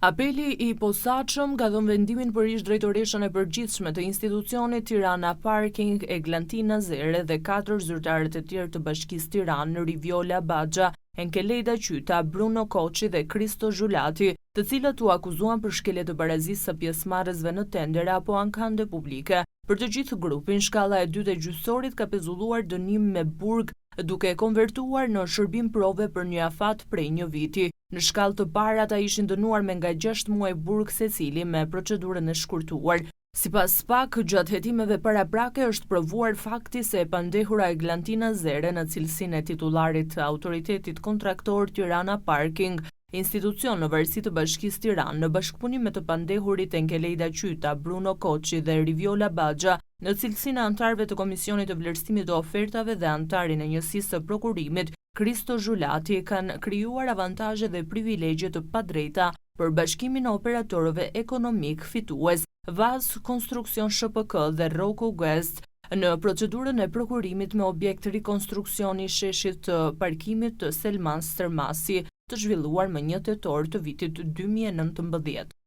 Apeli i posaçëm ka dhënë vendimin për ish drejtoreshën e përgjithshme të institucionit Tirana Parking Eglantina Zere dhe 4 zyrtarët e tjerë të Bashkisë Tiranë, Riviola Baxha, Enkelejda Qyta, Bruno Koçi dhe Kristo Zhulati, të cilët u akuzuan për shkelje të barazisë së pjesëmarrësve në tendera apo ankande publike. Për të gjithë grupin, shkalla e dytë e gjyqësorit ka pezulluar dënim me burg, duke e konvertuar në shërbim prove për një afat prej një viti. Në shkallë të parë ata ishin dënuar me nga 6 muaj burg secili me procedurën e shkurtuar. Sipas PAK, gjatë hetimeve paraprake është provuar fakti se e pandehura Eglantina Zere në cilësinë e titullarit të autoritetit kontraktor Tirana Parking, institucion në varësi të Bashkisë Tiranë, në bashkëpunim me të pandehurit Enkelejda Qyta, Bruno Koçi dhe Riviola Baxha, në cilësinë e antarëve të Komisionit të Vlerësimit të Ofertave dhe antarin e njësisë së prokurimit, Kristo Zhulati, kanë krijuar avantazhe dhe privilegje të padrejta për bashkimin e operatorëve ekonomik fitues, Vaz Konstruksion SHPK dhe Roku Guest, në procedurën e prokurimit me objekt rikonstruksioni sheshit të parkimit të Selman Stërmasi, të zhvilluar më 1 tetor të vitit 2019.